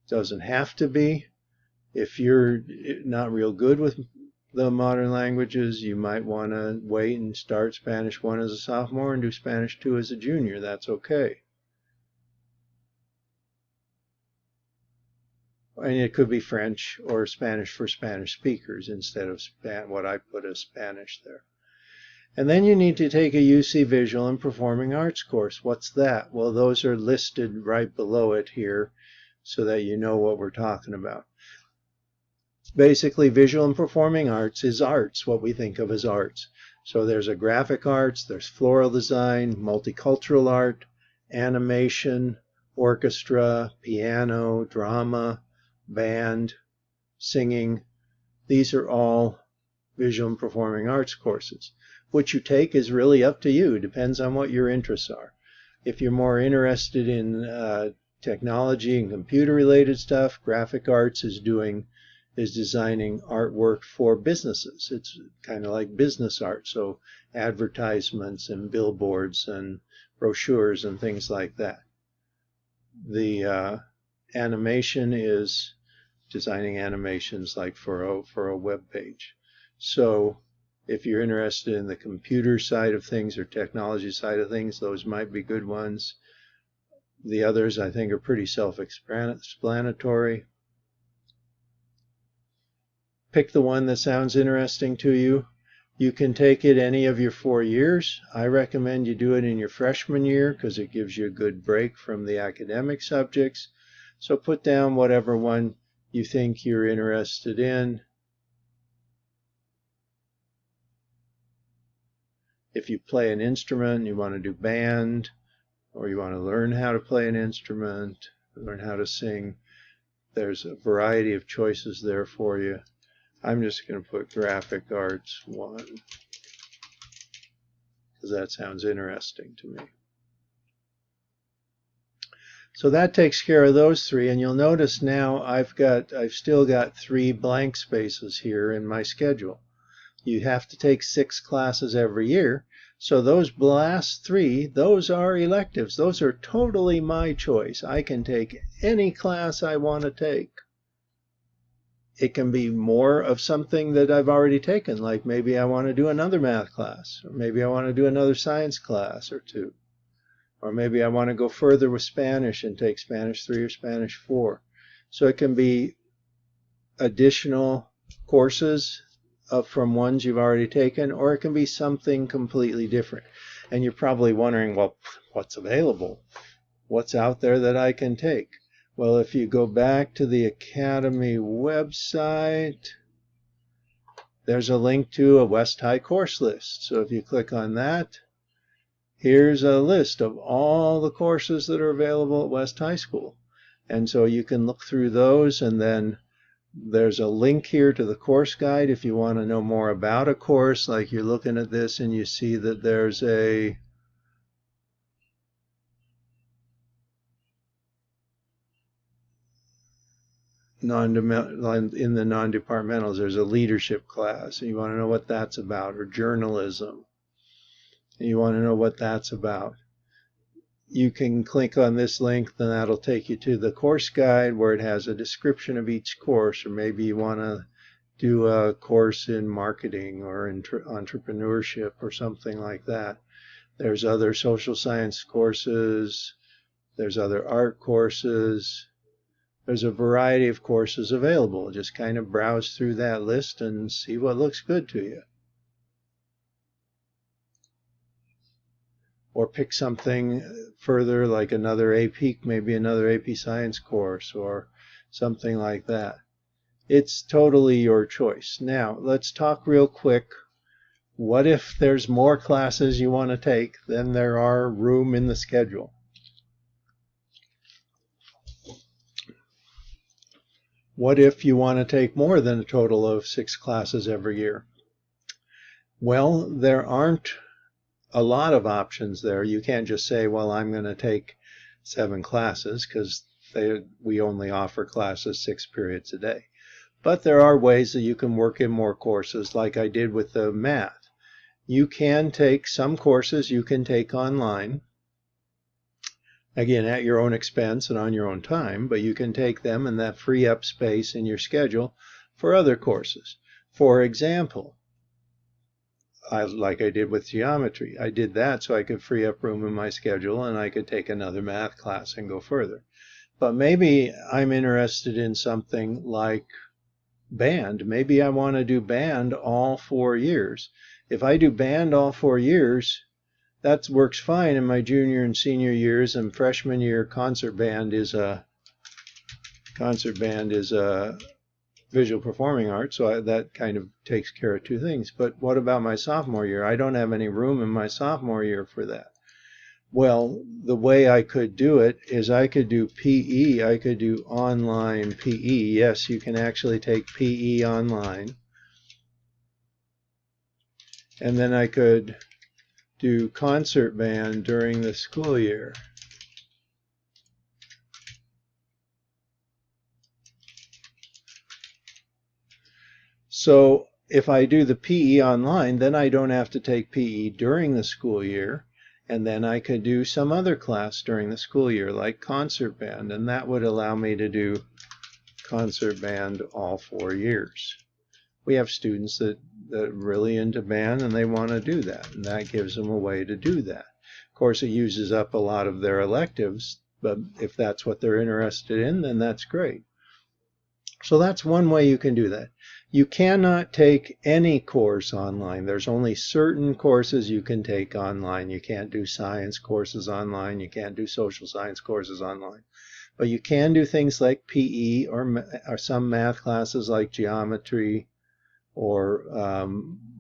Doesn't have to be. If you're not real good with the modern languages, you might want to wait and start Spanish 1 as a sophomore and do Spanish 2 as a junior. That's okay. And it could be French or Spanish for Spanish speakers instead of what I put as Spanish there. And then you need to take a UC Visual and Performing Arts course. What's that? Well, those are listed right below it here so that you know what we're talking about. Basically, visual and performing arts is arts, what we think of as arts. So there's a graphic arts, there's floral design, multicultural art, animation, orchestra, piano, drama, band, singing. These are all visual and performing arts courses. What you take is really up to you. Depends on what your interests are. If you're more interested in technology and computer-related stuff, graphic arts is designing artwork for businesses. It's kind of like business art, so advertisements and billboards and brochures and things like that. The animation is designing animations like for a web page. So if you're interested in the computer side of things or technology side of things, those might be good ones. The others I think are pretty self-explanatory. Pick the one that sounds interesting to you. You can take it any of your 4 years. I recommend you do it in your freshman year because it gives you a good break from the academic subjects. So put down whatever one you think you're interested in. If you play an instrument, you want to do band, or you want to learn how to play an instrument, learn how to sing, there's a variety of choices there for you. I'm just going to put graphic arts 1 because that sounds interesting to me. So that takes care of those 3, and you'll notice now I've still got 3 blank spaces here in my schedule. You have to take 6 classes every year, so those last 3, those are electives. Those are totally my choice. I can take any class I want to take. It can be more of something that I've already taken, like maybe I want to do another math class, or maybe I want to do another science class or 2. Or maybe I want to go further with Spanish and take Spanish 3 or Spanish 4. So it can be additional courses from ones you've already taken, or it can be something completely different. And you're probably wondering, well, what's available? What's out there that I can take? Well, if you go back to the Academy website, there's a link to a West High course list. So if you click on that, here's a list of all the courses that are available at West High School. And so you can look through those, and then there's a link here to the course guide if you want to know more about a course, like you're looking at this and you see that there's a in the non-departmentals, there's a leadership class, and you want to know what that's about, or journalism, and you want to know what that's about. You can click on this link, then that'll take you to the course guide where it has a description of each course, or maybe you want to do a course in marketing or in entrepreneurship or something like that. There's other social science courses, there's other art courses. There's a variety of courses available. Just kind of browse through that list and see what looks good to you. Or pick something further, like another AP, maybe another AP Science course or something like that. It's totally your choice. Now, let's talk real quick. What if there's more classes you want to take than there are room in the schedule? What if you want to take more than a total of 6 classes every year? Well, there aren't a lot of options there. You can't just say, well, I'm going to take 7 classes, because we only offer classes 6 periods a day. But there are ways that you can work in more courses, like I did with the math. You can take some courses you can take online, again, at your own expense and on your own time, but you can take them and that free up space in your schedule for other courses. For example, like I did with geometry, I did that so I could free up room in my schedule and I could take another math class and go further. But maybe I'm interested in something like band. Maybe I want to do band all 4 years. If I do band all 4 years, that works fine in my junior and senior years, and freshman year concert band is a visual performing art, so that kind of takes care of two things. But what about my sophomore year? I don't have any room in my sophomore year for that. Well, the way I could do it is I could do PE. I could do online PE. Yes, you can actually take PE online. And then I could do concert band during the school year. So if I do the PE online, then I don't have to take PE during the school year. And then I could do some other class during the school year, like concert band, and that would allow me to do concert band all 4 years. We have students that are really into band and they want to do that, and that gives them a way to do that. Of course, it uses up a lot of their electives, but if that's what they're interested in, then that's great. So that's one way you can do that. You cannot take any course online. There's only certain courses you can take online. You can't do science courses online. You can't do social science courses online. But you can do things like PE or some math classes like geometry or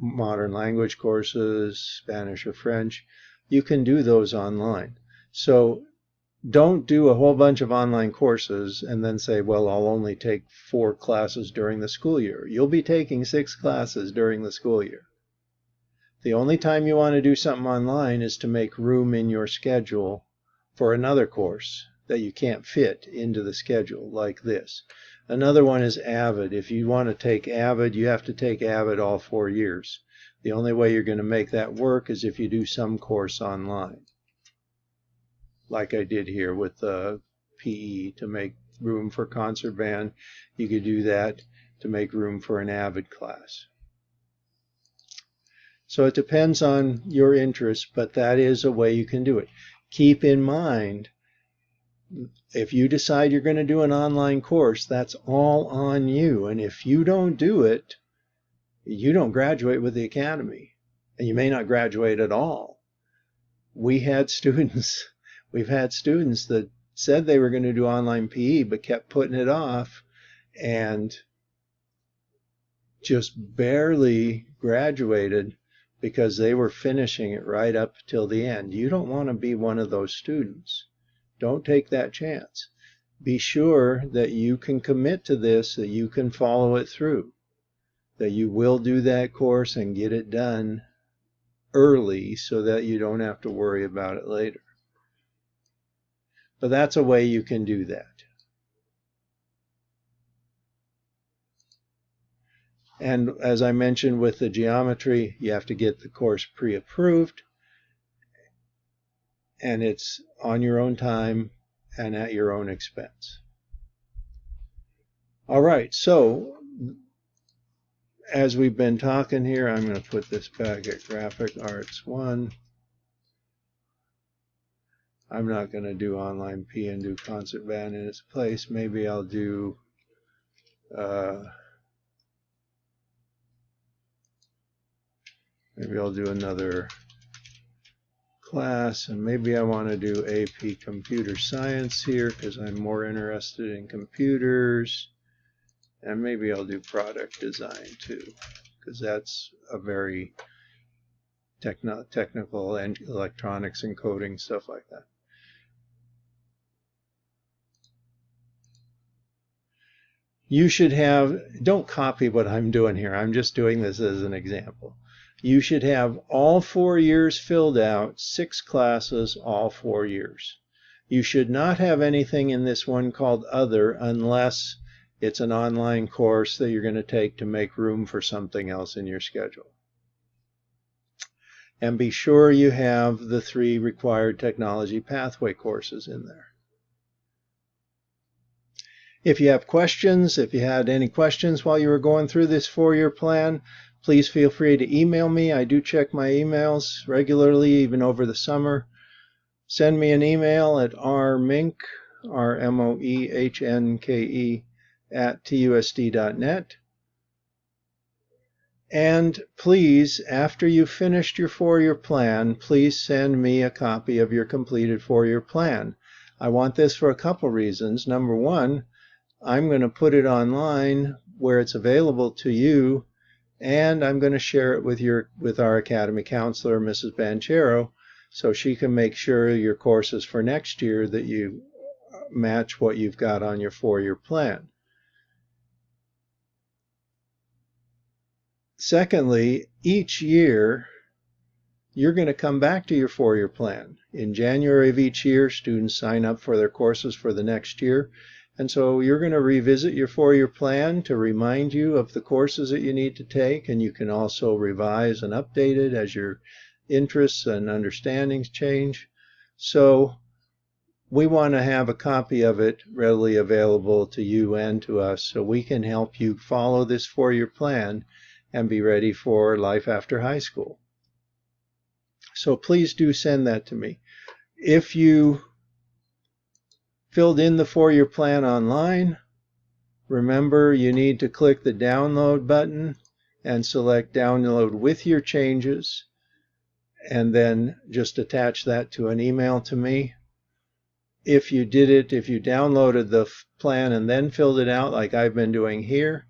modern language courses, Spanish or French. You can do those online. So don't do a whole bunch of online courses and then say, well, I'll only take 4 classes during the school year. You'll be taking 6 classes during the school year. The only time you want to do something online is to make room in your schedule for another course that you can't fit into the schedule, like this. Another one is Avid. If you want to take Avid, you have to take Avid all 4 years. The only way you're going to make that work is if you do some course online, like I did here with PE to make room for concert band. You could do that to make room for an Avid class. So it depends on your interest, but that is a way you can do it. Keep in mind, if you decide you're going to do an online course, that's all on you. And if you don't do it, you don't graduate with the academy. And you may not graduate at all. We've had students that said they were going to do online PE but kept putting it off and just barely graduated because they were finishing it right up till the end. You don't want to be one of those students. Don't take that chance. Be sure that you can commit to this, that you can follow it through, that you will do that course and get it done early so that you don't have to worry about it later. But that's a way you can do that. And as I mentioned with the geometry, you have to get the course pre-approved, and it's on your own time and at your own expense. All right, so as we've been talking here, I'm going to put this back at Graphic Arts 1. I'm not going to do online P and do concert band in its place. Maybe I'll do another class, and maybe I want to do AP Computer Science here because I'm more interested in computers, and maybe I'll do product design too because that's a very technical and electronics and coding, stuff like that. You should have, don't copy what I'm doing here, I'm just doing this as an example. You should have all 4 years filled out, 6 classes, all 4 years. You should not have anything in this one called Other unless it's an online course that you're going to take to make room for something else in your schedule. And be sure you have the 3 required technology pathway courses in there. If you have questions, if you had any questions while you were going through this four-year plan, please feel free to email me. I do check my emails regularly, even over the summer. Send me an email at rmoehnke, R-M-O-E-H-N-K-E, @TUSD.net. And please, after you've finished your four-year plan, please send me a copy of your completed four-year plan. I want this for a couple reasons. Number one, I'm going to put it online where it's available to you, and I'm going to share it with our Academy counselor, Mrs. Banchero, so she can make sure your courses for next year that you match what you've got on your four-year plan. Secondly, each year you're going to come back to your four-year plan. In January of each year, students sign up for their courses for the next year. And so you're going to revisit your four-year plan to remind you of the courses that you need to take, and you can also revise and update it as your interests and understandings change. So we want to have a copy of it readily available to you and to us so we can help you follow this four-year plan and be ready for life after high school. So please do send that to me. If you filled in the four-year plan online, remember you need to click the download button and select download with your changes, and then just attach that to an email to me. If you downloaded the plan and then filled it out like I've been doing here,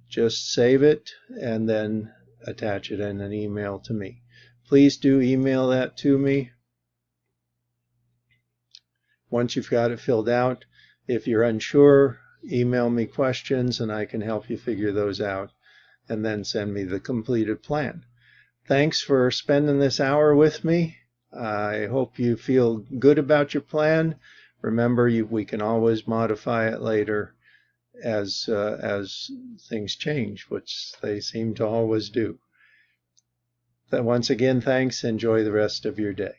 just save it and then attach it in an email to me. Please do email that to me once you've got it filled out. If you're unsure, email me questions and I can help you figure those out, and then send me the completed plan. Thanks for spending this hour with me. I hope you feel good about your plan. Remember, we can always modify it later as things change, which they seem to always do. Once again, thanks. Enjoy the rest of your day.